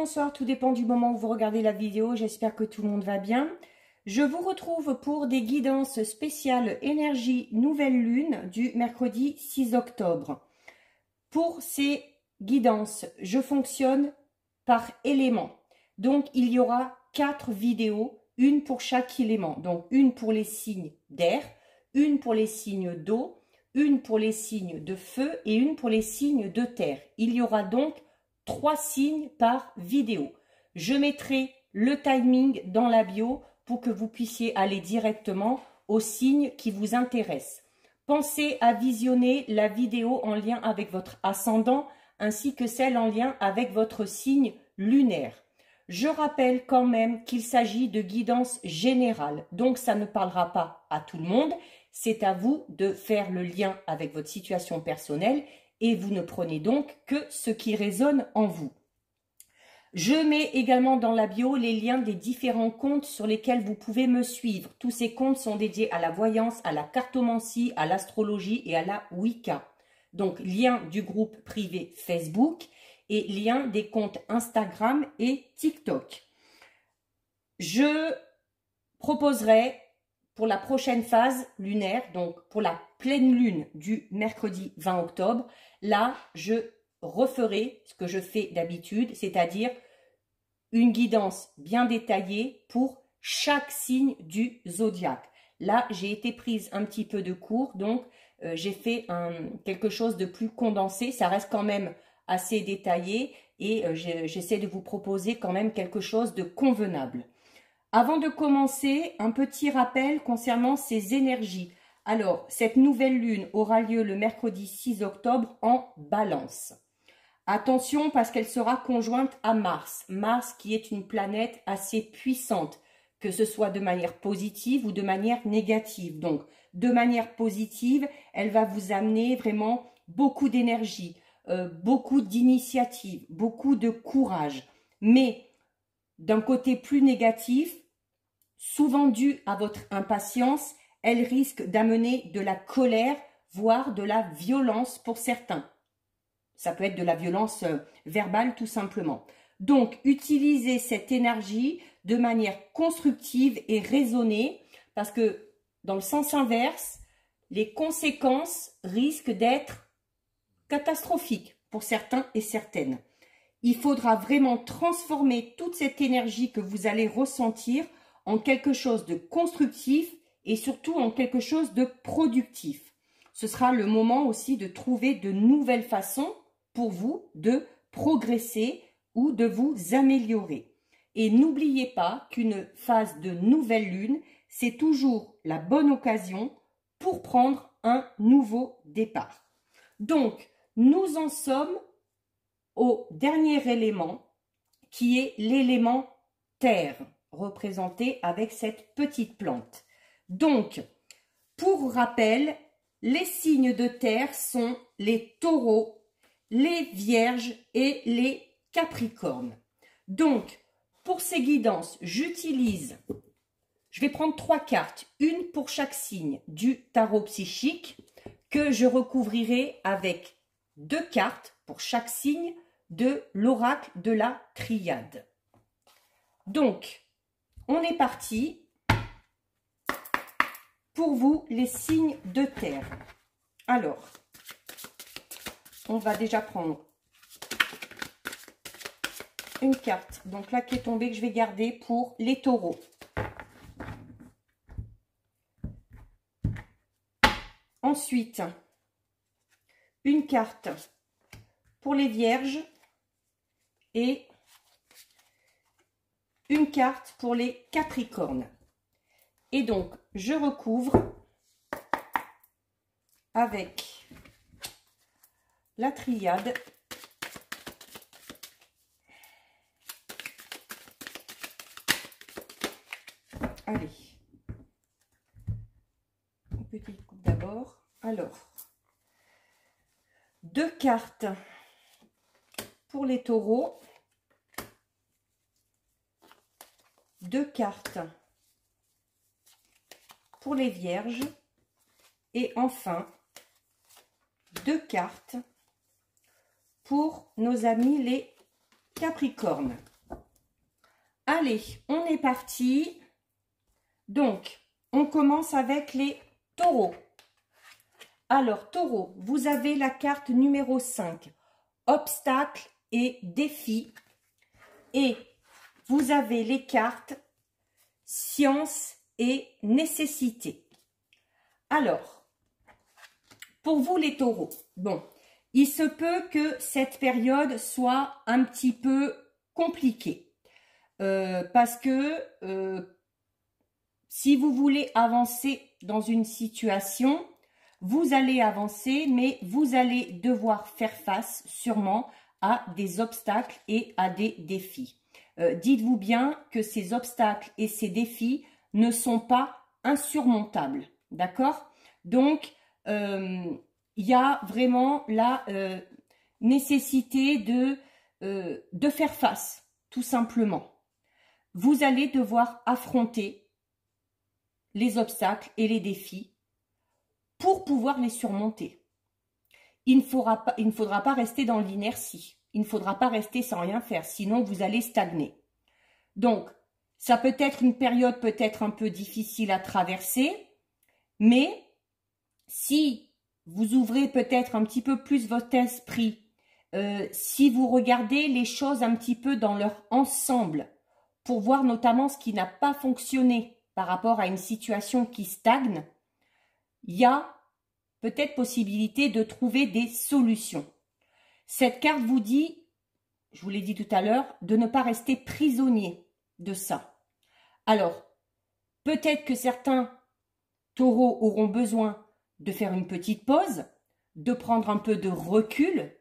bonsoir, tout dépend du moment où vous regardez la vidéo. J'espère que tout le monde va bien. Je vous retrouve pour des guidances spéciales énergie nouvelle lune du mercredi 6 octobre. Pour ces guidances, je fonctionne par élément. Donc, il y aura 4 vidéos, une pour chaque élément. Donc, une pour les signes d'air, une pour les signes d'eau, une pour les signes de feu et une pour les signes de terre. Il y aura donc 3 signes par vidéo. Je mettrai le timing dans la bio pour que vous puissiez aller directement aux signes qui vous intéressent. Pensez à visionner la vidéo en lien avec votre ascendant ainsi que celle en lien avec votre signe lunaire. Je rappelle quand même qu'il s'agit de guidance générale, donc ça ne parlera pas à tout le monde. C'est à vous de faire le lien avec votre situation personnelle et vous ne prenez donc que ce qui résonne en vous. Je mets également dans la bio les liens des différents comptes sur lesquels vous pouvez me suivre. Tous ces comptes sont dédiés à la voyance, à la cartomancie, à l'astrologie et à la Wicca. Donc, lien du groupe privé Facebook et lien des comptes Instagram et TikTok. Je proposerai pour la prochaine phase lunaire, donc pour la pleine lune du mercredi 20 octobre, là, je referai ce que je fais d'habitude, c'est-à-dire une guidance bien détaillée pour chaque signe du zodiaque. Là, j'ai été prise un petit peu de cours, donc j'ai fait quelque chose de plus condensé. Ça reste quand même assez détaillé et j'essaie de vous proposer quand même quelque chose de convenable. Avant de commencer, un petit rappel concernant ces énergies. Alors, cette nouvelle lune aura lieu le mercredi 6 octobre en Balance. Attention parce qu'elle sera conjointe à Mars. Mars qui est une planète assez puissante, que ce soit de manière positive ou de manière négative. Donc, de manière positive, elle va vous amener vraiment beaucoup d'énergie, beaucoup d'initiative, beaucoup de courage. Mais d'un côté plus négatif, souvent dû à votre impatience, elle risque d'amener de la colère, voire de la violence pour certains. Ça peut être de la violence verbale tout simplement. Donc, utilisez cette énergie de manière constructive et raisonnée parce que dans le sens inverse, les conséquences risquent d'être catastrophiques pour certains et certaines. Il faudra vraiment transformer toute cette énergie que vous allez ressentir en quelque chose de constructif et surtout en quelque chose de productif. Ce sera le moment aussi de trouver de nouvelles façons pour vous de progresser ou de vous améliorer. Et n'oubliez pas qu'une phase de nouvelle lune, c'est toujours la bonne occasion pour prendre un nouveau départ. Donc, nous en sommes au dernier élément qui est l'élément terre, représenté avec cette petite plante. Donc, pour rappel, les signes de terre sont les taureaux, les vierges et les capricornes. Donc, pour ces guidances, je vais prendre 3 cartes, une pour chaque signe du tarot psychique que je recouvrirai avec 2 cartes pour chaque signe de l'oracle de la triade. Donc, on est parti pour vous les signes de terre. Alors, on va déjà prendre une carte, donc là qui est tombée, que je vais garder pour les taureaux. Ensuite, une carte pour les vierges et une carte pour les capricornes. Et donc, je recouvre avec la triade allez, une petite coupe d'abord. Alors, 2 cartes pour les taureaux, 2 cartes pour les vierges et enfin 2 cartes pour nos amis les capricornes. Allez, on est parti. Donc, on commence avec les taureaux. Alors, taureau, vous avez la carte numéro 5, obstacles et défis. Et vous avez les cartes science et nécessité. Alors, pour vous les taureaux, bon, il se peut que cette période soit un petit peu compliquée. Parce que si vous voulez avancer dans une situation, vous allez avancer, mais vous allez devoir faire face sûrement à des obstacles et à des défis. Dites-vous bien que ces obstacles et ces défis ne sont pas insurmontables, d'accord? Donc, il y a vraiment la nécessité de faire face, tout simplement. Vous allez devoir affronter les obstacles et les défis pour pouvoir les surmonter. Il ne faudra pas rester dans l'inertie. Il ne faudra pas rester sans rien faire, sinon vous allez stagner. Donc, ça peut être une période peut-être un peu difficile à traverser, mais si vous ouvrez peut-être un petit peu plus votre esprit, si vous regardez les choses un petit peu dans leur ensemble, pour voir notamment ce qui n'a pas fonctionné par rapport à une situation qui stagne, il y a peut-être possibilité de trouver des solutions. Cette carte vous dit, je vous l'ai dit tout à l'heure, de ne pas rester prisonnier de ça. Alors, peut-être que certains taureaux auront besoin de faire une petite pause, de prendre un peu de recul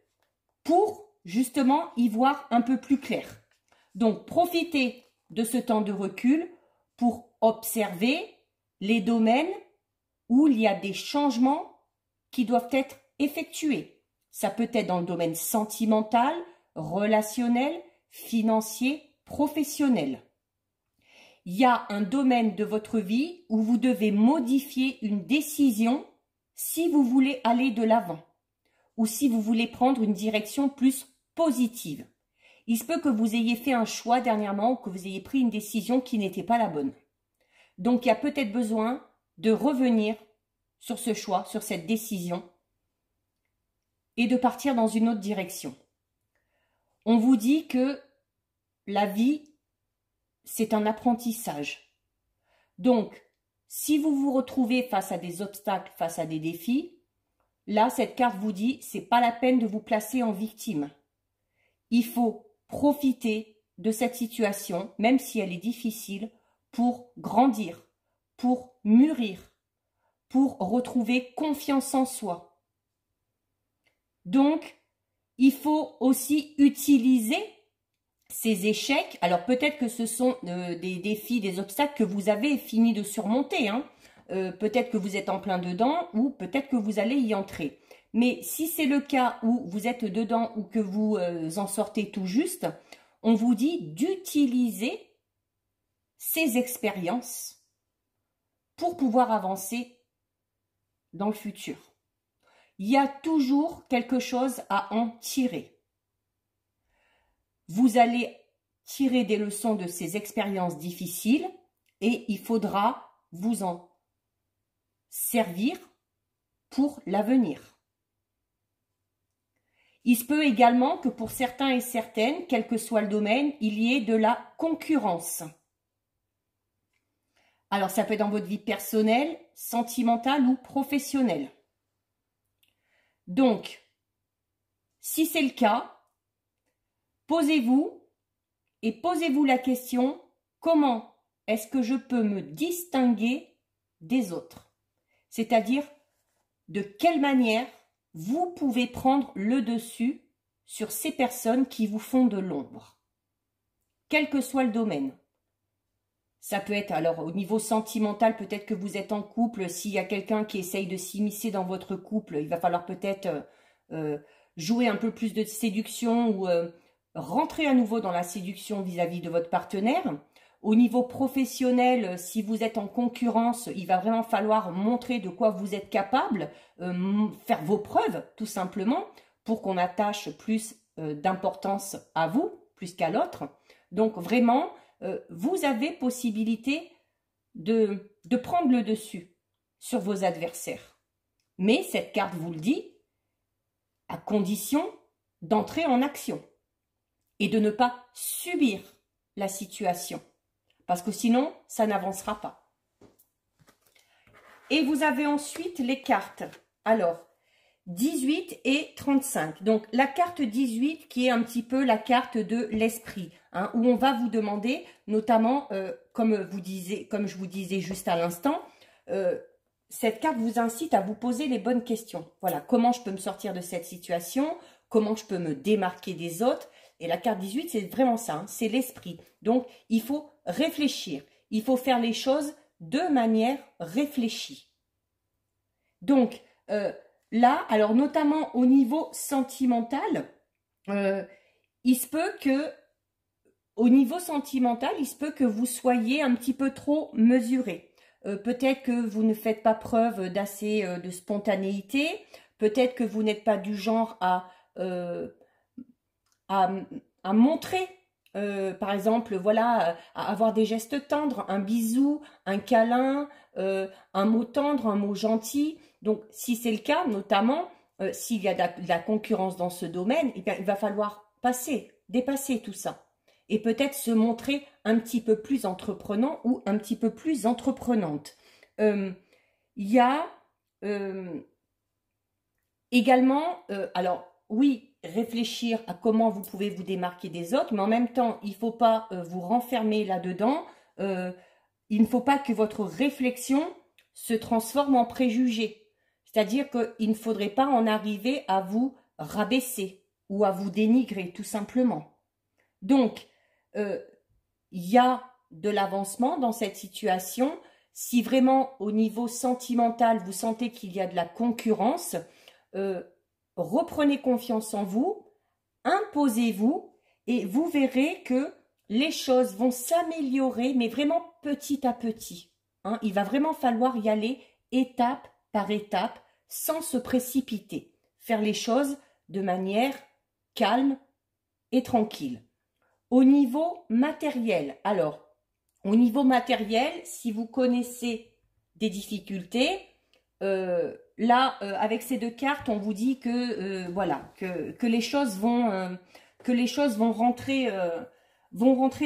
pour justement y voir un peu plus clair. Donc, profitez de ce temps de recul pour observer les domaines où il y a des changements qui doivent être effectués. Ça peut être dans le domaine sentimental, relationnel, financier, professionnel. Il y a un domaine de votre vie où vous devez modifier une décision si vous voulez aller de l'avant ou si vous voulez prendre une direction plus positive. Il se peut que vous ayez fait un choix dernièrement ou que vous ayez pris une décision qui n'était pas la bonne. Donc, il y a peut-être besoin de revenir sur ce choix, sur cette décision et de partir dans une autre direction. On vous dit que la vie, c'est un apprentissage. Donc, si vous vous retrouvez face à des obstacles, face à des défis, là, cette carte vous dit, c'est pas la peine de vous placer en victime. Il faut profiter de cette situation, même si elle est difficile, pour grandir, pour mûrir, pour retrouver confiance en soi. Donc, il faut aussi utiliser ces échecs. Alors, peut-être que ce sont des défis, des obstacles que vous avez fini de surmonter, hein. Peut-être que vous êtes en plein dedans ou peut-être que vous allez y entrer. Mais si c'est le cas où vous êtes dedans ou que vous en sortez tout juste, on vous dit d'utiliser ces expériences pour pouvoir avancer dans le futur. Il y a toujours quelque chose à en tirer. Vous allez tirer des leçons de ces expériences difficiles et il faudra vous en servir pour l'avenir. Il se peut également que pour certains et certaines, quel que soit le domaine, il y ait de la concurrence. Alors, ça peut être dans votre vie personnelle, sentimentale ou professionnelle. Donc, si c'est le cas, posez-vous la question, comment est-ce que je peux me distinguer des autres? C'est-à-dire, de quelle manière vous pouvez prendre le dessus sur ces personnes qui vous font de l'ombre, quel que soit le domaine. Ça peut être, alors au niveau sentimental, peut-être que vous êtes en couple, s'il y a quelqu'un qui essaye de s'immiscer dans votre couple, il va falloir peut-être jouer un peu plus de séduction ou rentrer à nouveau dans la séduction vis-à-vis de votre partenaire. Au niveau professionnel, si vous êtes en concurrence, il va vraiment falloir montrer de quoi vous êtes capable, faire vos preuves tout simplement, pour qu'on attache plus d'importance à vous, plus qu'à l'autre. Donc vraiment, vous avez possibilité de prendre le dessus sur vos adversaires. Mais cette carte vous le dit, à condition d'entrer en action et de ne pas subir la situation. Parce que sinon, ça n'avancera pas. Et vous avez ensuite les cartes. Alors, 18 et 35. Donc, la carte 18 qui est un petit peu la carte de l'esprit, hein, où on va vous demander, notamment, comme je vous disais juste à l'instant, cette carte vous incite à vous poser les bonnes questions. Voilà, comment je peux me sortir de cette situation? Comment je peux me démarquer des autres? Et la carte 18, c'est vraiment ça, hein, c'est l'esprit. Donc, il faut réfléchir. Il faut faire les choses de manière réfléchie. Donc, là, alors notamment au niveau sentimental, il se peut que, au niveau sentimental, il se peut que vous soyez un petit peu trop mesuré. Peut-être que vous ne faites pas preuve d'assez de spontanéité. Peut-être que vous n'êtes pas du genre à montrer, par exemple, voilà, à avoir des gestes tendres, un bisou, un câlin, un mot tendre, un mot gentil. Donc, si c'est le cas, notamment, s'il y a de la concurrence dans ce domaine, eh bien, il va falloir dépasser tout ça. Et peut-être se montrer un petit peu plus entreprenant ou un petit peu plus entreprenante. Il y a également, alors oui, réfléchir à comment vous pouvez vous démarquer des autres, mais en même temps, il ne faut pas vous renfermer là-dedans. Il ne faut pas que votre réflexion se transforme en préjugé. C'est-à-dire qu'il ne faudrait pas en arriver à vous rabaisser ou à vous dénigrer, tout simplement. Donc, il y a de l'avancement dans cette situation. Si vraiment, au niveau sentimental, vous sentez qu'il y a de la concurrence, reprenez confiance en vous, imposez-vous et vous verrez que les choses vont s'améliorer, mais vraiment petit à petit. Hein. Il va vraiment falloir y aller étape par étape, sans se précipiter. Faire les choses de manière calme et tranquille. Au niveau matériel, alors, au niveau matériel, si vous connaissez des difficultés, là, avec ces deux cartes, on vous dit que voilà, que les choses vont rentrer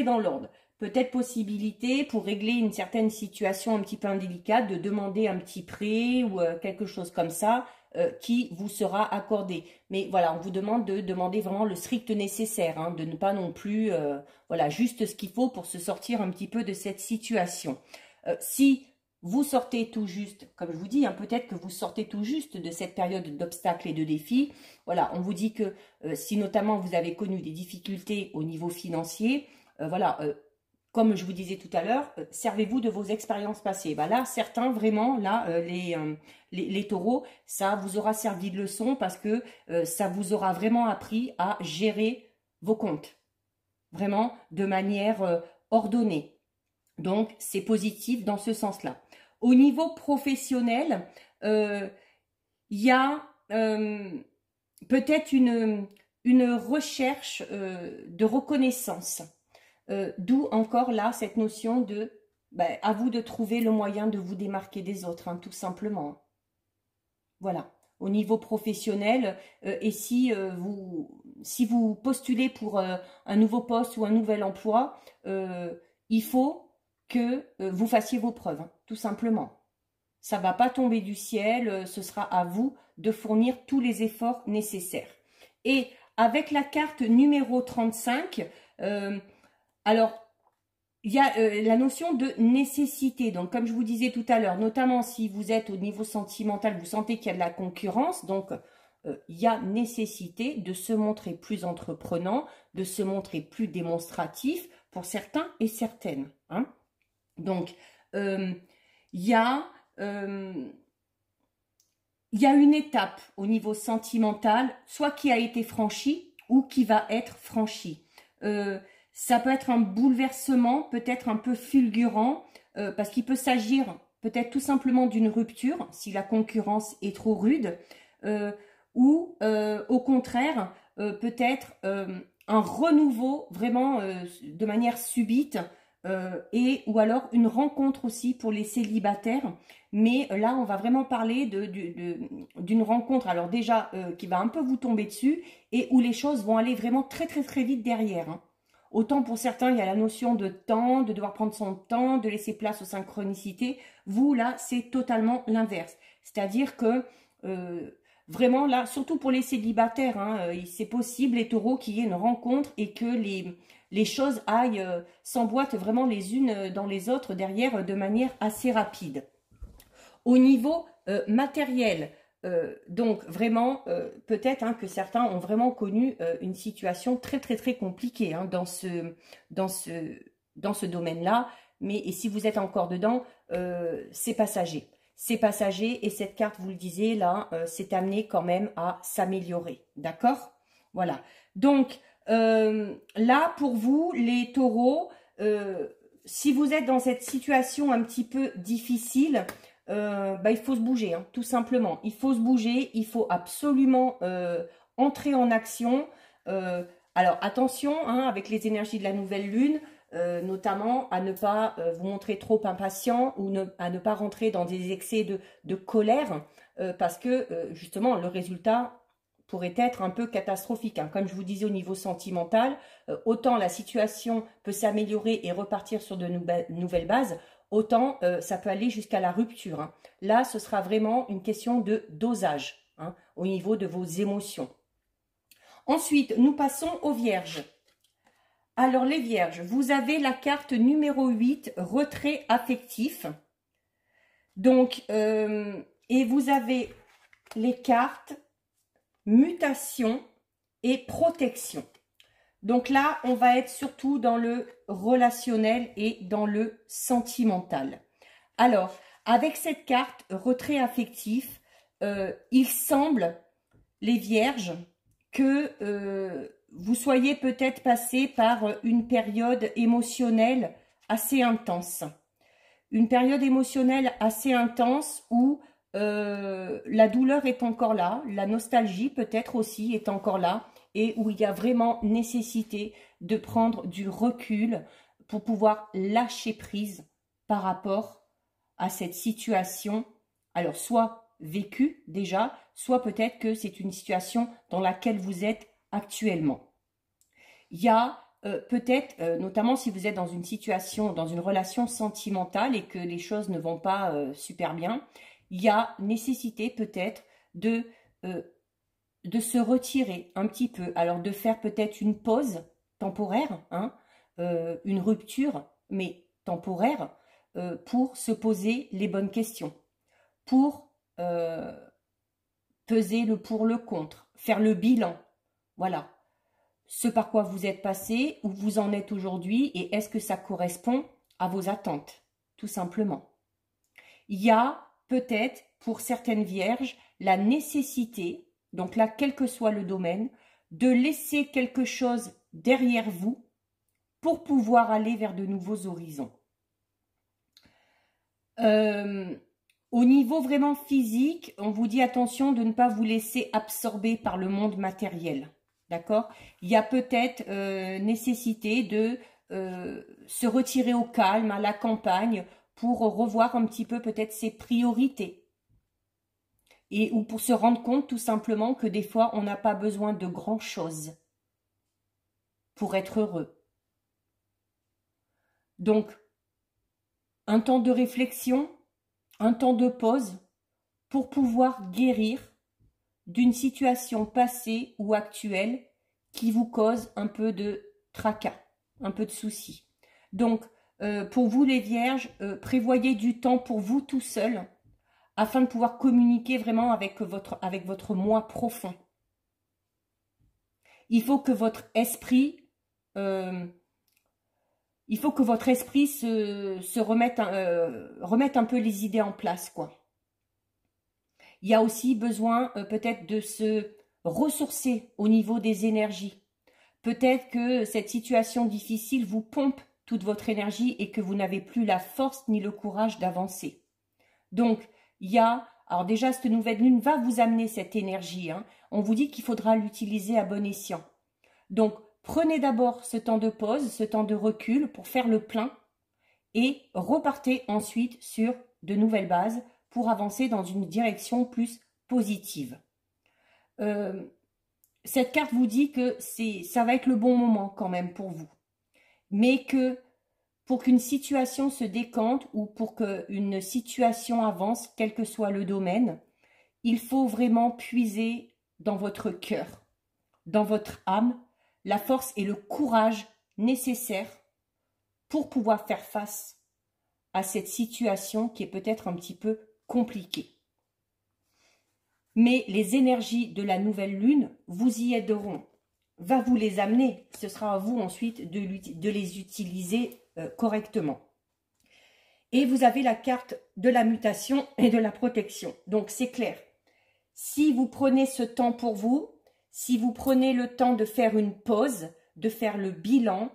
dans l'ordre. Peut-être possibilité pour régler une certaine situation un petit peu indélicate de demander un petit prêt ou quelque chose comme ça qui vous sera accordé. Mais voilà, on vous demande de demander vraiment le strict nécessaire, hein, de ne pas non plus, voilà, juste ce qu'il faut pour se sortir un petit peu de cette situation. Si vous sortez tout juste, comme je vous dis, hein, peut-être que vous sortez tout juste de cette période d'obstacles et de défis. Voilà, on vous dit que si notamment vous avez connu des difficultés au niveau financier, voilà, comme je vous disais tout à l'heure, servez-vous de vos expériences passées. Bah là, certains, vraiment, là, les taureaux, ça vous aura servi de leçon parce que ça vous aura vraiment appris à gérer vos comptes. Vraiment, de manière ordonnée. Donc, c'est positif dans ce sens-là. Au niveau professionnel, il y a peut-être une recherche de reconnaissance. D'où encore là cette notion de à vous de trouver le moyen de vous démarquer des autres, hein, tout simplement. Voilà, au niveau professionnel, et si vous postulez pour un nouveau poste ou un nouvel emploi, il faut que vous fassiez vos preuves, hein, tout simplement. Ça ne va pas tomber du ciel, ce sera à vous de fournir tous les efforts nécessaires. Et avec la carte numéro 35, alors, il y a la notion de nécessité. Donc, comme je vous disais tout à l'heure, notamment si vous êtes au niveau sentimental, vous sentez qu'il y a de la concurrence. Donc, il y a nécessité de se montrer plus entreprenant, de se montrer plus démonstratif pour certains et certaines. Hein. Donc, il y a une étape au niveau sentimental, soit qui a été franchie ou qui va être franchie. Ça peut être un bouleversement, peut-être un peu fulgurant, parce qu'il peut s'agir peut-être tout simplement d'une rupture, si la concurrence est trop rude, ou au contraire, peut-être un renouveau vraiment de manière subite et ou alors une rencontre aussi pour les célibataires. Mais là, on va vraiment parler d'une rencontre, alors déjà, qui va un peu vous tomber dessus et où les choses vont aller vraiment très très très vite derrière, hein. Autant pour certains, il y a la notion de temps, de devoir prendre son temps, de laisser place aux synchronicités. Vous, là, c'est totalement l'inverse. C'est-à-dire que vraiment, là, surtout pour les célibataires, hein, c'est possible, les taureaux, qu'il y ait une rencontre et que les choses aillent, s'emboîtent vraiment les unes dans les autres derrière de manière assez rapide. Au niveau matériel, donc vraiment, peut-être hein, que certains ont vraiment connu une situation très très très compliquée hein, dans ce domaine-là. Mais et si vous êtes encore dedans, c'est passager. C'est passager et cette carte, vous le disiez, là, c'est amené quand même à s'améliorer. D'accord? Voilà. Donc, là, pour vous, les taureaux, si vous êtes dans cette situation un petit peu difficile, il faut se bouger, hein, tout simplement. Il faut se bouger, il faut absolument entrer en action. Alors attention, hein, avec les énergies de la nouvelle lune, notamment à ne pas vous montrer trop impatient ou à ne pas rentrer dans des excès de colère, parce que justement le résultat pourrait être un peu catastrophique, hein. Comme je vous disais au niveau sentimental, autant la situation peut s'améliorer et repartir sur de nouvelles bases, autant ça peut aller jusqu'à la rupture, hein. Là, ce sera vraiment une question de dosage hein, au niveau de vos émotions. Ensuite, nous passons aux vierges. Alors, les vierges, vous avez la carte numéro 8, retrait affectif. Donc, et vous avez les cartes mutation et protection. Donc là, on va être surtout dans le relationnel et dans le sentimental. Alors, avec cette carte retrait affectif, il semble, les vierges, que vous soyez peut-être passé par une période émotionnelle assez intense. Une période émotionnelle assez intense où la douleur est encore là, la nostalgie peut-être aussi est encore là, et où il y a vraiment nécessité de prendre du recul pour pouvoir lâcher prise par rapport à cette situation, alors soit vécue déjà, soit peut-être que c'est une situation dans laquelle vous êtes actuellement. Il y a peut-être, notamment si vous êtes dans une situation, dans une relation sentimentale et que les choses ne vont pas super bien, il y a nécessité peut-être de se retirer un petit peu. Alors de faire peut-être une pause temporaire, hein, une rupture, mais temporaire, pour se poser les bonnes questions, pour peser le pour le contre, faire le bilan. Voilà. Ce par quoi vous êtes passé, où vous en êtes aujourd'hui et est-ce que ça correspond à vos attentes, tout simplement. Il y a peut-être pour certaines vierges la nécessité, donc là quel que soit le domaine, de laisser quelque chose derrière vous pour pouvoir aller vers de nouveaux horizons. Au niveau vraiment physique, on vous dit attention de ne pas vous laisser absorber par le monde matériel. D'accord? Il y a peut-être nécessité de se retirer au calme, à la campagne, pour revoir un petit peu peut-être ses priorités. Ou pour se rendre compte tout simplement que des fois, on n'a pas besoin de grand-chose pour être heureux. Donc, un temps de réflexion, un temps de pause pour pouvoir guérir d'une situation passée ou actuelle qui vous cause un peu de tracas, un peu de soucis. Donc, pour vous les vierges, prévoyez du temps pour vous tout seul afin de pouvoir communiquer vraiment avec votre moi profond. Il faut que votre esprit se remette un peu les idées en place, quoi. Il y a aussi besoin peut-être de se ressourcer au niveau des énergies. Peut-être que cette situation difficile vous pompe toute votre énergie et que vous n'avez plus la force ni le courage d'avancer. Donc, il y a... Alors déjà, cette nouvelle lune va vous amener cette énergie, hein. On vous dit qu'il faudra l'utiliser à bon escient. Donc, prenez d'abord ce temps de pause, ce temps de recul pour faire le plein et repartez ensuite sur de nouvelles bases pour avancer dans une direction plus positive. Cette carte vous dit que ça va être le bon moment quand même pour vous, mais que pour qu'une situation se décante ou pour qu'une situation avance, quel que soit le domaine, il faut vraiment puiser dans votre cœur, dans votre âme, la force et le courage nécessaires pour pouvoir faire face à cette situation qui est peut-être un petit peu compliquée. Mais les énergies de la nouvelle lune vous y aideront, va vous les amener. Ce sera à vous ensuite de les utiliser correctement. Et vous avez la carte de la mutation et de la protection. Donc c'est clair. Si vous prenez ce temps pour vous, si vous prenez le temps de faire une pause, de faire le bilan,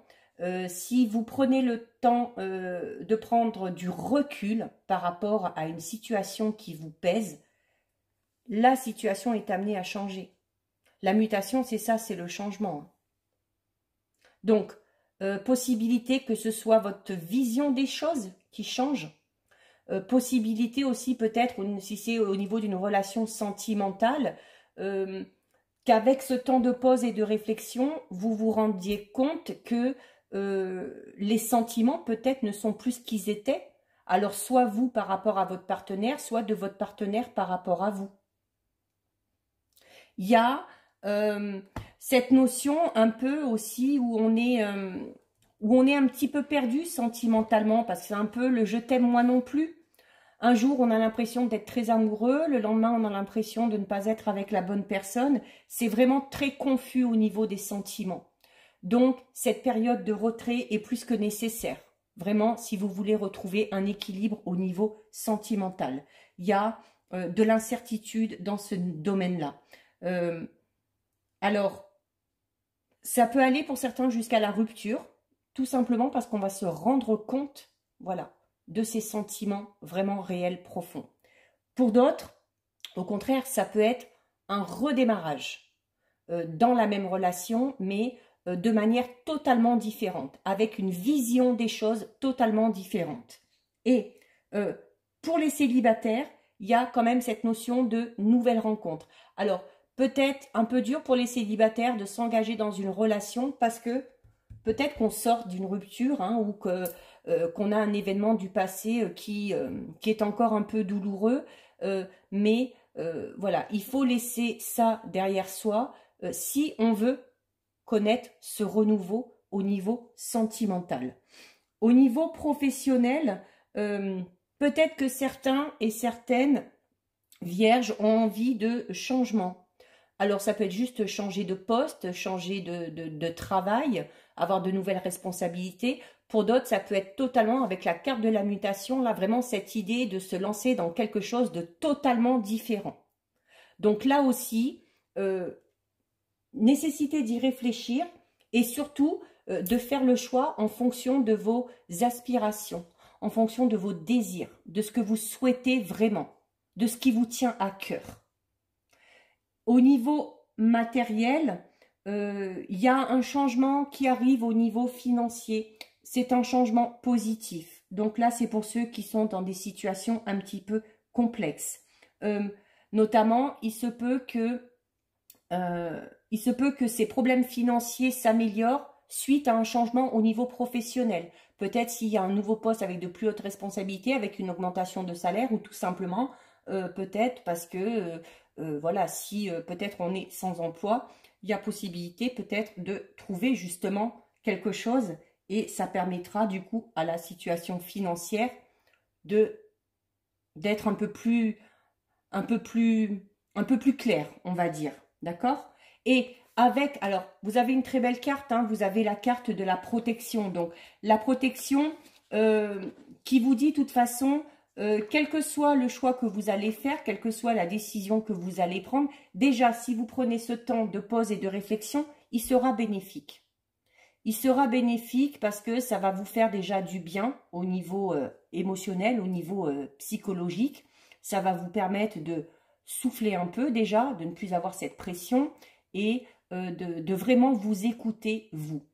si vous prenez le temps de prendre du recul par rapport à une situation qui vous pèse, la situation est amenée à changer. La mutation, c'est ça, c'est le changement. Donc, possibilité que ce soit votre vision des choses qui change. Possibilité aussi peut-être, si c'est au niveau d'une relation sentimentale, qu'avec ce temps de pause et de réflexion, vous vous rendiez compte que les sentiments peut-être ne sont plus ce qu'ils étaient. Alors soit vous par rapport à votre partenaire, soit de votre partenaire par rapport à vous. Il y a cette notion un peu aussi où on est un petit peu perdu sentimentalement, parce que c'est un peu le « je t'aime moi non plus ». Un jour, on a l'impression d'être très amoureux, le lendemain, on a l'impression de ne pas être avec la bonne personne. C'est vraiment très confus au niveau des sentiments. Donc, cette période de retrait est plus que nécessaire. Vraiment, si vous voulez retrouver un équilibre au niveau sentimental. Il y a de l'incertitude dans ce domaine-là. Alors, ça peut aller pour certains jusqu'à la rupture, tout simplement parce qu'on va se rendre compte, voilà, de ces sentiments vraiment réels, profonds. Pour d'autres, au contraire, ça peut être un redémarrage dans la même relation, mais de manière totalement différente, avec une vision des choses totalement différente. Et pour les célibataires, il y a quand même cette notion de nouvelle rencontre. Alors, peut-être un peu dur pour les célibataires de s'engager dans une relation parce que peut-être qu'on sort d'une rupture ou qu'on a un événement du passé qui est encore un peu douloureux. Mais voilà, il faut laisser ça derrière soi si on veut connaître ce renouveau au niveau sentimental. Au niveau professionnel, peut-être que certains et certaines vierges ont envie de changement. Alors, ça peut être juste changer de poste, changer de travail, avoir de nouvelles responsabilités. Pour d'autres, ça peut être totalement, avec la carte de la mutation, là, vraiment cette idée de se lancer dans quelque chose de totalement différent. Donc là aussi, nécessité d'y réfléchir et surtout de faire le choix en fonction de vos aspirations, en fonction de vos désirs, de ce que vous souhaitez vraiment, de ce qui vous tient à cœur. Au niveau matériel, il y a un changement qui arrive au niveau financier. C'est un changement positif. Donc là, c'est pour ceux qui sont dans des situations un petit peu complexes. Notamment, il se peut que ces problèmes financiers s'améliorent suite à un changement au niveau professionnel. Peut-être s'il y a un nouveau poste avec de plus hautes responsabilités, avec une augmentation de salaire ou tout simplement, peut-être parce que... voilà, si peut-être on est sans emploi, il y a possibilité peut-être de trouver justement quelque chose et ça permettra du coup à la situation financière d'être un peu plus clair, on va dire, d'accord? Et avec, alors, vous avez une très belle carte, vous avez la carte de la protection, donc la protection qui vous dit de toute façon... quel que soit le choix que vous allez faire, quelle que soit la décision que vous allez prendre, déjà, si vous prenez ce temps de pause et de réflexion, il sera bénéfique. Il sera bénéfique parce que ça va vous faire déjà du bien au niveau émotionnel, au niveau psychologique. Ça va vous permettre de souffler un peu déjà, de ne plus avoir cette pression et de vraiment vous écouter, vous.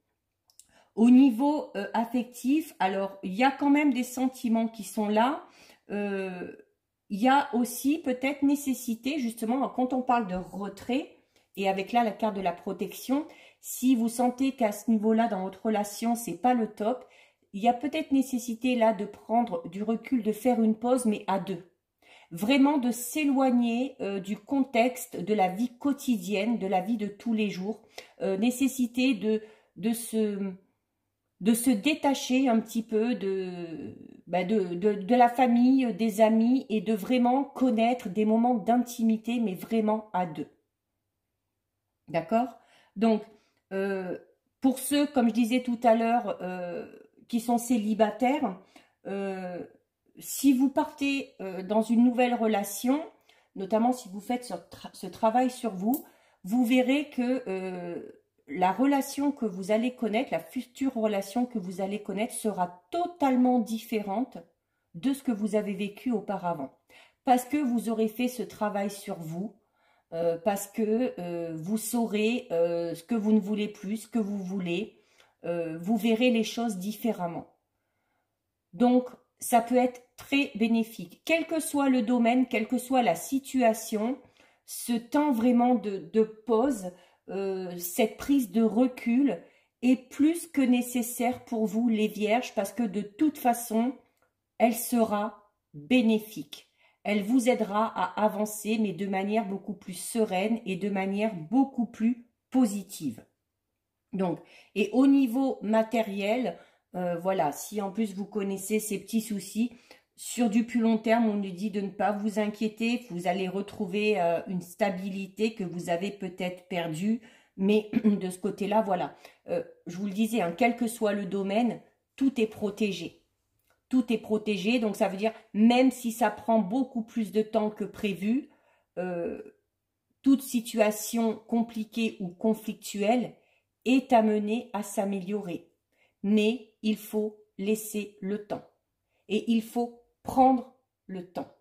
Au niveau affectif, alors il y a quand même des sentiments qui sont là. Il y a aussi peut-être nécessité, justement, quand on parle de retrait, et avec là la carte de la protection, si vous sentez qu'à ce niveau-là, dans votre relation, c'est pas le top, il y a peut-être nécessité là de prendre du recul, de faire une pause, mais à deux. Vraiment de s'éloigner du contexte de la vie quotidienne, de la vie de tous les jours. Nécessité de se détacher un petit peu de la famille, des amis et de vraiment connaître des moments d'intimité, mais vraiment à deux. D'accord? Donc, pour ceux, comme je disais tout à l'heure, qui sont célibataires, si vous partez dans une nouvelle relation, notamment si vous faites ce travail sur vous, vous verrez que la relation que vous allez connaître, la future relation que vous allez connaître sera totalement différente de ce que vous avez vécu auparavant. Parce que vous aurez fait ce travail sur vous, parce que vous saurez ce que vous ne voulez plus, ce que vous voulez, vous verrez les choses différemment. Donc, ça peut être très bénéfique. Quel que soit le domaine, quelle que soit la situation, ce temps vraiment de pause, cette prise de recul est plus que nécessaire pour vous, les vierges, parce que de toute façon, elle sera bénéfique. Elle vous aidera à avancer, mais de manière beaucoup plus sereine et de manière beaucoup plus positive. Donc, et au niveau matériel, voilà, si en plus vous connaissez ces petits soucis, sur du plus long terme, on nous dit de ne pas vous inquiéter, vous allez retrouver une stabilité que vous avez peut-être perdue, mais de ce côté-là, voilà. Je vous le disais, hein, quel que soit le domaine, tout est protégé. Tout est protégé, donc ça veut dire, même si ça prend beaucoup plus de temps que prévu, toute situation compliquée ou conflictuelle est amenée à s'améliorer. Mais il faut laisser le temps. Et il faut prendre le temps.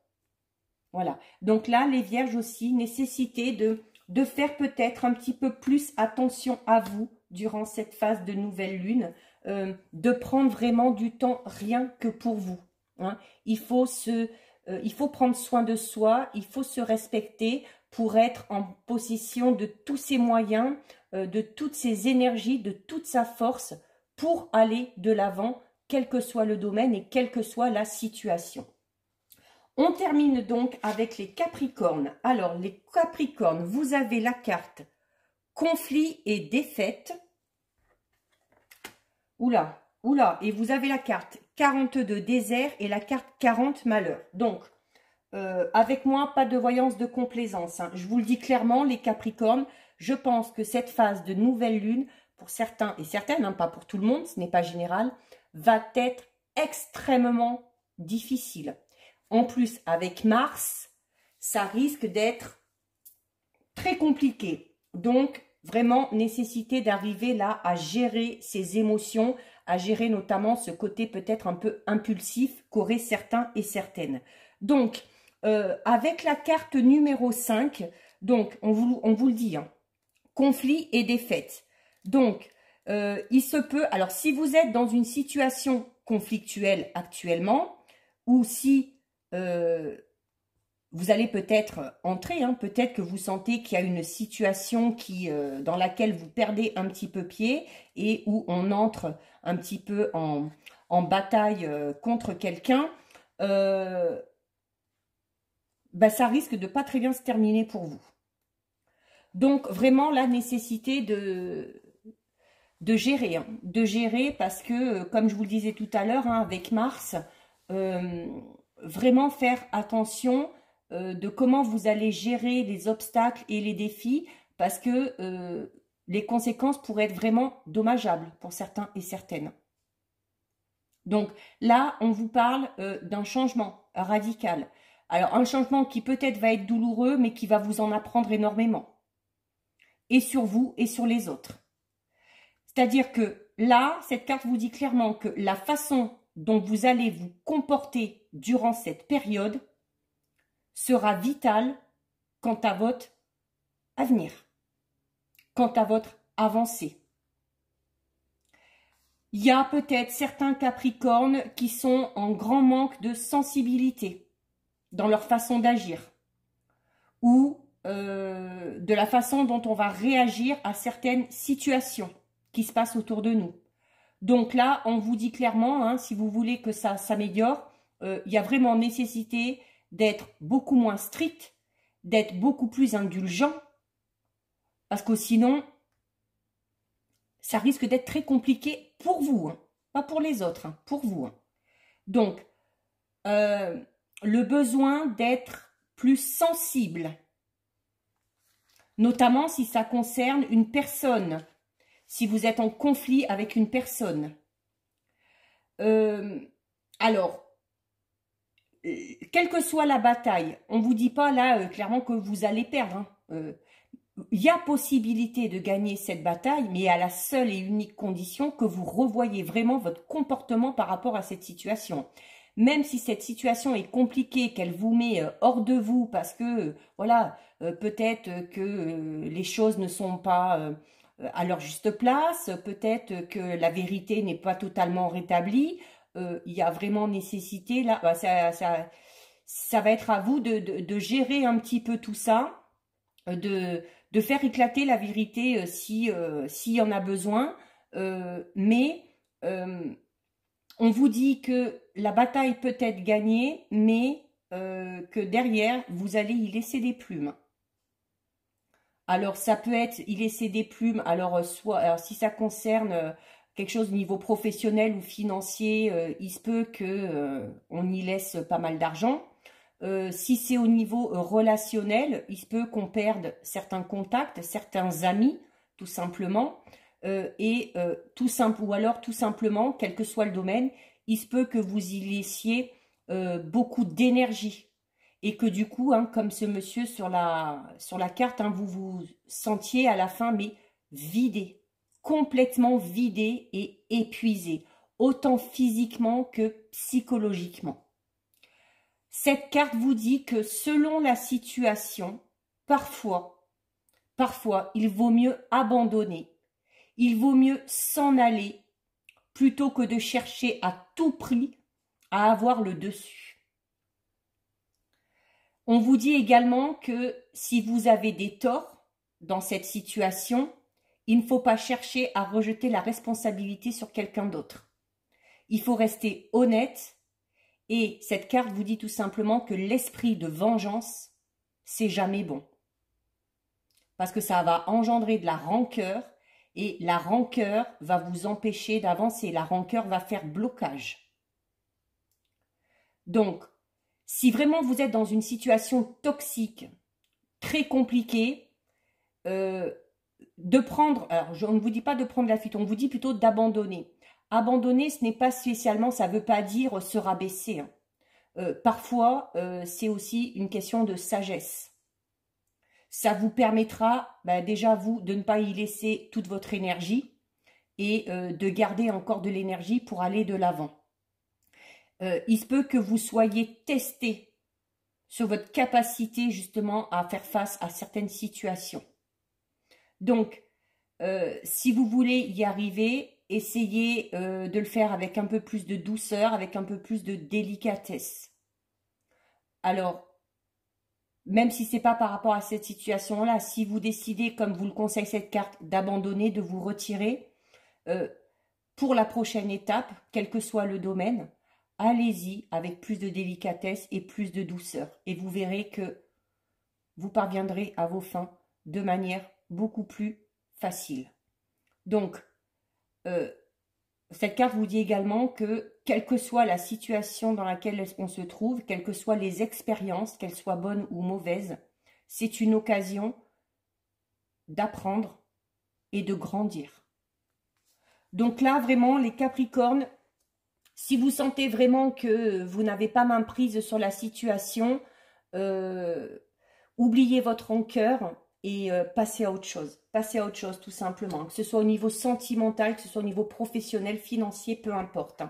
Voilà. Donc là, les vierges aussi, nécessité de faire peut-être un petit peu plus attention à vous durant cette phase de nouvelle lune, de prendre vraiment du temps rien que pour vous. Hein. Il faut prendre soin de soi, il faut se respecter pour être en possession de tous ses moyens, de toutes ses énergies, de toute sa force pour aller de l'avant, quel que soit le domaine et quelle que soit la situation. On termine donc avec les Capricornes. Alors, les Capricornes, vous avez la carte conflit et défaite. Oula, oula, et vous avez la carte 42 désert et la carte 40 malheur. Donc, avec moi, pas de voyance de complaisance. Hein. Je vous le dis clairement, les Capricornes, je pense que cette phase de nouvelle lune, pour certains et certaines, hein, pas pour tout le monde, ce n'est pas général, va être extrêmement difficile. En plus, avec Mars, ça risque d'être très compliqué. Donc, vraiment, nécessité d'arriver là à gérer ses émotions, à gérer notamment ce côté peut-être un peu impulsif qu'auraient certains et certaines. Donc, avec la carte numéro 5, donc, on vous le dit, hein, conflit et défaite. Donc, il se peut, alors si vous êtes dans une situation conflictuelle actuellement, ou si vous allez peut-être entrer, hein, peut-être que vous sentez qu'il y a une situation dans laquelle vous perdez un petit peu pied et où on entre un petit peu en bataille contre quelqu'un, ça risque de pas très bien se terminer pour vous. Donc vraiment la nécessité de gérer, hein, de gérer parce que, comme je vous le disais tout à l'heure, hein, avec Mars, vraiment faire attention de comment vous allez gérer les obstacles et les défis parce que les conséquences pourraient être vraiment dommageables pour certains et certaines. Donc là, on vous parle d'un changement radical. Alors un changement qui peut-être va être douloureux, mais qui va vous en apprendre énormément. Et sur vous et sur les autres. C'est-à-dire que là, cette carte vous dit clairement que la façon dont vous allez vous comporter durant cette période sera vitale quant à votre avenir, quant à votre avancée. Il y a peut-être certains Capricornes qui sont en grand manque de sensibilité dans leur façon d'agir ou de la façon dont on va réagir à certaines situations qui se passent autour de nous. Donc là, on vous dit clairement, hein, si vous voulez que ça s'améliore, il y a vraiment nécessité d'être beaucoup moins strict, d'être beaucoup plus indulgent, parce que sinon, ça risque d'être très compliqué pour vous, hein, pas pour les autres, hein, pour vous. Hein. Donc, le besoin d'être plus sensible, notamment si ça concerne une personne, si vous êtes en conflit avec une personne. Alors, quelle que soit la bataille, on ne vous dit pas là clairement que vous allez perdre. Hein. Il y a possibilité de gagner cette bataille, mais à la seule et unique condition que vous revoyez vraiment votre comportement par rapport à cette situation. Même si cette situation est compliquée, qu'elle vous met hors de vous, parce que, voilà, peut-être que les choses ne sont pas à leur juste place, peut-être que la vérité n'est pas totalement rétablie, il y a vraiment nécessité, là, bah, ça va être à vous de gérer un petit peu tout ça, de faire éclater la vérité s'il y en a besoin, mais on vous dit que la bataille peut être gagnée, mais que derrière, vous allez y laisser des plumes. Alors, ça peut être y laisser des plumes, alors, alors si ça concerne quelque chose au niveau professionnel ou financier, il se peut que on y laisse pas mal d'argent. Si c'est au niveau relationnel, il se peut qu'on perde certains contacts, certains amis, tout simplement. Ou alors tout simplement, quel que soit le domaine, il se peut que vous y laissiez beaucoup d'énergie. Et que du coup, hein, comme ce monsieur sur la carte, hein, vous vous sentiez à la fin, mais vidé, complètement vidé et épuisé, autant physiquement que psychologiquement. Cette carte vous dit que selon la situation, parfois, il vaut mieux abandonner. Il vaut mieux s'en aller plutôt que de chercher à tout prix à avoir le dessus. On vous dit également que si vous avez des torts dans cette situation, il ne faut pas chercher à rejeter la responsabilité sur quelqu'un d'autre. Il faut rester honnête et cette carte vous dit tout simplement que l'esprit de vengeance, c'est jamais bon. Parce que ça va engendrer de la rancœur et la rancœur va vous empêcher d'avancer. La rancœur va faire blocage. Donc, si vraiment vous êtes dans une situation toxique, très compliquée, de prendre, alors je ne vous dis pas de prendre la fuite, on vous dit plutôt d'abandonner. Abandonner, ce n'est pas spécialement, ça ne veut pas dire se rabaisser. Hein. Parfois, c'est aussi une question de sagesse. Ça vous permettra déjà, vous, de ne pas y laisser toute votre énergie et de garder encore de l'énergie pour aller de l'avant. Il se peut que vous soyez testé sur votre capacité justement à faire face à certaines situations. Donc, si vous voulez y arriver, essayez de le faire avec un peu plus de douceur, avec un peu plus de délicatesse. Alors, même si ce n'est pas par rapport à cette situation-là, si vous décidez, comme vous le conseille cette carte, d'abandonner, de vous retirer, pour la prochaine étape, quel que soit le domaine, allez-y avec plus de délicatesse et plus de douceur. Et vous verrez que vous parviendrez à vos fins de manière beaucoup plus facile. Donc, cette carte vous dit également que, quelle que soit la situation dans laquelle on se trouve, quelles que soient les expériences, qu'elles soient bonnes ou mauvaises, c'est une occasion d'apprendre et de grandir. Donc là, vraiment, les Capricornes, si vous sentez vraiment que vous n'avez pas main prise sur la situation, oubliez votre rancœur et passez à autre chose. Passez à autre chose, tout simplement. Que ce soit au niveau sentimental, que ce soit au niveau professionnel, financier, peu importe.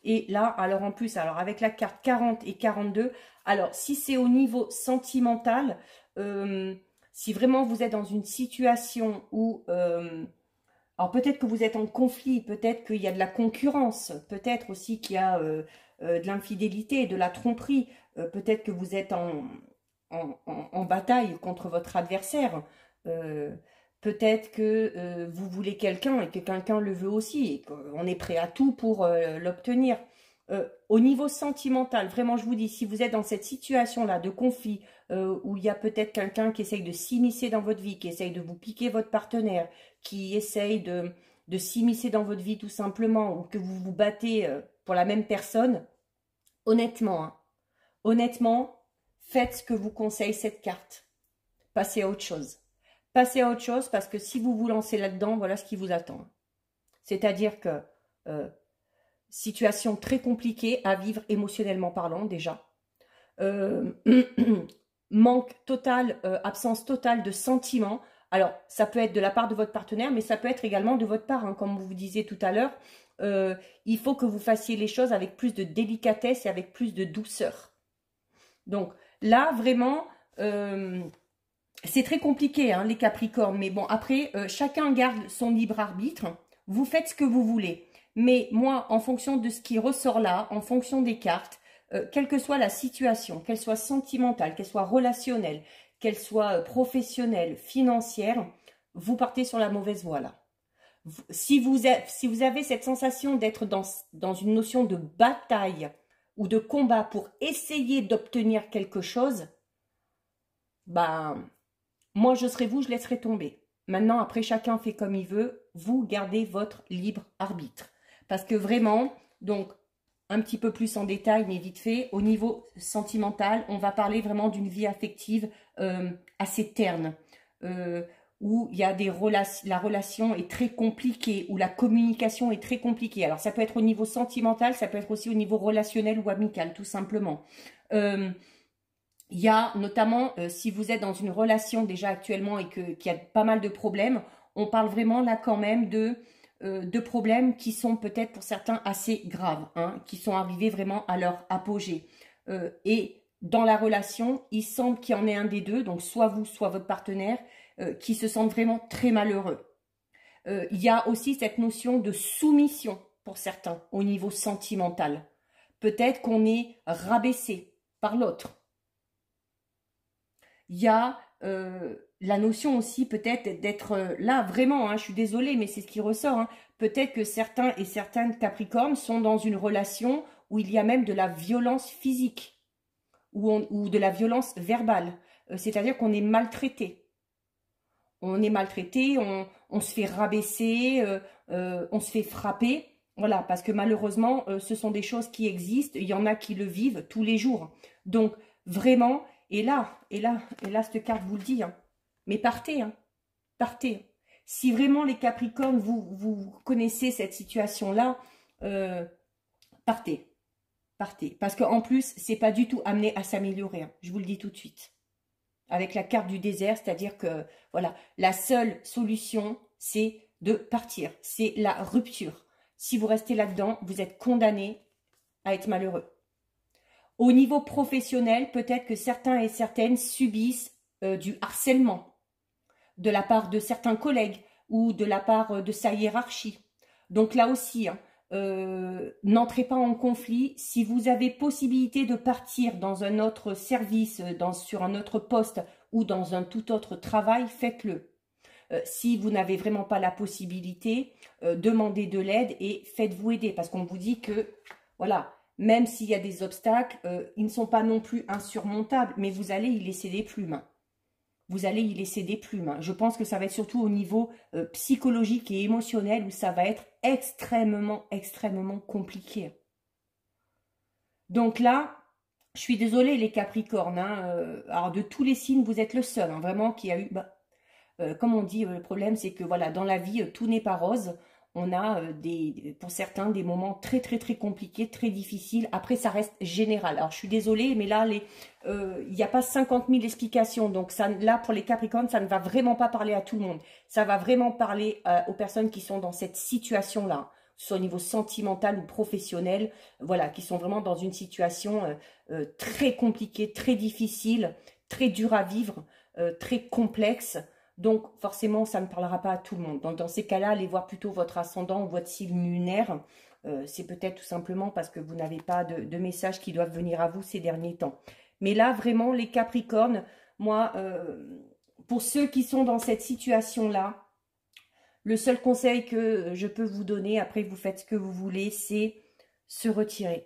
Et là, alors en plus, alors avec la carte 40 et 42, alors si c'est au niveau sentimental, si vraiment vous êtes dans une situation où Alors peut-être que vous êtes en conflit, peut-être qu'il y a de la concurrence, peut-être aussi qu'il y a de l'infidélité, de la tromperie, peut-être que vous êtes en bataille contre votre adversaire, peut-être que vous voulez quelqu'un et que quelqu'un le veut aussi, et qu'on est prêt à tout pour l'obtenir. Au niveau sentimental, vraiment je vous dis, si vous êtes dans cette situation-là de conflit, où il y a peut-être quelqu'un qui essaye de s'immiscer dans votre vie, qui essaye de vous piquer votre partenaire, qui essaye de s'immiscer dans votre vie tout simplement, ou que vous vous battez pour la même personne, honnêtement, hein, honnêtement, faites ce que vous conseille cette carte. Passez à autre chose. Passez à autre chose parce que si vous vous lancez là-dedans, voilà ce qui vous attend. C'est-à-dire que situation très compliquée à vivre émotionnellement parlant déjà. Manque total, absence totale de sentiments. Alors, ça peut être de la part de votre partenaire, mais ça peut être également de votre part, hein, comme vous disiez tout à l'heure. Il faut que vous fassiez les choses avec plus de délicatesse et avec plus de douceur. Donc là, vraiment, c'est très compliqué, hein, les Capricornes. Mais bon, après, chacun garde son libre arbitre. Vous faites ce que vous voulez. Mais moi, en fonction de ce qui ressort là, en fonction des cartes, quelle que soit la situation, qu'elle soit sentimentale, qu'elle soit relationnelle, qu'elle soit professionnelle, financière, vous partez sur la mauvaise voie là. Si vous avez cette sensation d'être dans une notion de bataille ou de combat pour essayer d'obtenir quelque chose, ben, moi je serai vous, je laisserai tomber. Maintenant, après, chacun fait comme il veut, vous gardez votre libre arbitre. Parce que vraiment, donc, un petit peu plus en détail, mais vite fait, au niveau sentimental, on va parler vraiment d'une vie affective assez terne, où il y a la relation est très compliquée, où la communication est très compliquée. Alors, ça peut être au niveau sentimental, ça peut être aussi au niveau relationnel ou amical, tout simplement. Il y a notamment, si vous êtes dans une relation déjà actuellement et qu'il y a pas mal de problèmes, on parle vraiment là quand même de problèmes qui sont peut-être pour certains assez graves, hein, qui sont arrivés vraiment à leur apogée. Et dans la relation, il semble qu'il y en ait un des deux, donc soit vous, soit votre partenaire, qui se sentent vraiment très malheureux. Il y a aussi cette notion de soumission pour certains au niveau sentimental. Peut-être qu'on est rabaissé par l'autre. Il y a la notion aussi peut-être d'être là, vraiment, hein, je suis désolée, mais c'est ce qui ressort. Hein, peut-être que certains et certaines Capricornes sont dans une relation où il y a même de la violence physique ou de la violence verbale. C'est-à-dire qu'on est maltraité. On est maltraité, on se fait rabaisser, on se fait frapper. Voilà, parce que malheureusement, ce sont des choses qui existent. Il y en a qui le vivent tous les jours. Donc, vraiment... Et là, cette carte vous le dit, hein. Mais partez, hein, partez. Si vraiment les Capricornes, vous connaissez cette situation-là, partez, partez. Parce qu'en plus, c'est pas du tout amené à s'améliorer, hein. Je vous le dis tout de suite. Avec la carte du désert, c'est-à-dire que, voilà, la seule solution, c'est de partir. C'est la rupture. Si vous restez là-dedans, vous êtes condamné à être malheureux. Au niveau professionnel, peut-être que certains et certaines subissent du harcèlement de la part de certains collègues ou de la part de sa hiérarchie. Donc là aussi, hein, n'entrez pas en conflit. Si vous avez possibilité de partir dans un autre service, sur un autre poste ou dans un tout autre travail, faites-le. Si vous n'avez vraiment pas la possibilité, demandez de l'aide et faites-vous aider. Parce qu'on vous dit que, voilà, même s'il y a des obstacles, ils ne sont pas non plus insurmontables, mais vous allez y laisser des plumes. Hein. Vous allez y laisser des plumes. Hein. Je pense que ça va être surtout au niveau psychologique et émotionnel où ça va être extrêmement, extrêmement compliqué. Donc là, je suis désolée les Capricornes. Hein, alors de tous les signes, vous êtes le seul, hein, vraiment, qui a eu... comme on dit, le problème c'est que voilà, dans la vie, tout n'est pas rose. On a pour certains des moments très très très compliqués, très difficiles. Après, ça reste général. Alors, je suis désolée, mais là, il n'y a pas 50 000 explications. Donc, ça, là, pour les Capricornes, ça ne va vraiment pas parler à tout le monde. Ça va vraiment parler aux personnes qui sont dans cette situation-là, soit au niveau sentimental ou professionnel, voilà, qui sont vraiment dans une situation très compliquée, très difficile, très dure à vivre, très complexe. Donc, forcément, ça ne parlera pas à tout le monde. Donc, dans ces cas-là, allez voir plutôt votre ascendant ou votre signe lunaire. C'est peut-être tout simplement parce que vous n'avez pas de messages qui doivent venir à vous ces derniers temps. Mais là, vraiment, les Capricornes, moi, pour ceux qui sont dans cette situation-là, le seul conseil que je peux vous donner, après vous faites ce que vous voulez, c'est se retirer.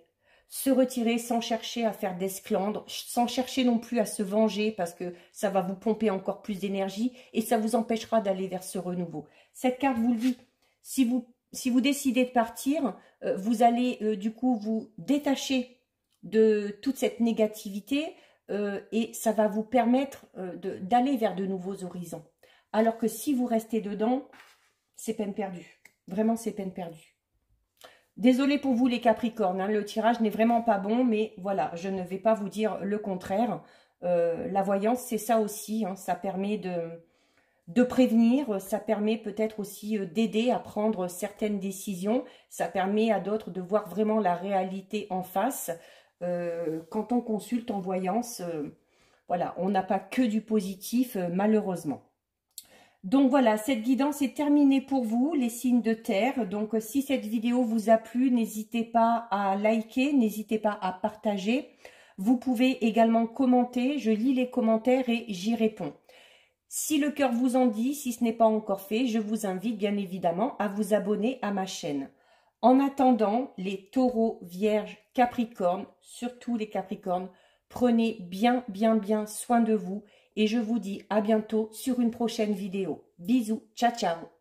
Se retirer sans chercher à faire d'esclandre, sans chercher non plus à se venger parce que ça va vous pomper encore plus d'énergie et ça vous empêchera d'aller vers ce renouveau. Cette carte vous le dit, si vous décidez de partir, vous allez du coup vous détacher de toute cette négativité et ça va vous permettre d'aller vers de nouveaux horizons. Alors que si vous restez dedans, c'est peine perdue. Vraiment, c'est peine perdue. Désolée pour vous les Capricornes, hein, le tirage n'est vraiment pas bon, mais voilà, je ne vais pas vous dire le contraire. La voyance, c'est ça aussi, hein, ça permet de prévenir, ça permet peut-être aussi d'aider à prendre certaines décisions, ça permet à d'autres de voir vraiment la réalité en face. Quand on consulte en voyance, voilà, on n'a pas que du positif, malheureusement. Donc voilà, cette guidance est terminée pour vous, les signes de terre. Donc si cette vidéo vous a plu, n'hésitez pas à liker, n'hésitez pas à partager. Vous pouvez également commenter, je lis les commentaires et j'y réponds. Si le cœur vous en dit, si ce n'est pas encore fait, je vous invite bien évidemment à vous abonner à ma chaîne. En attendant, les taureaux, vierges, capricornes, surtout les capricornes, prenez bien soin de vous. Et je vous dis à bientôt sur une prochaine vidéo. Bisous, ciao ciao.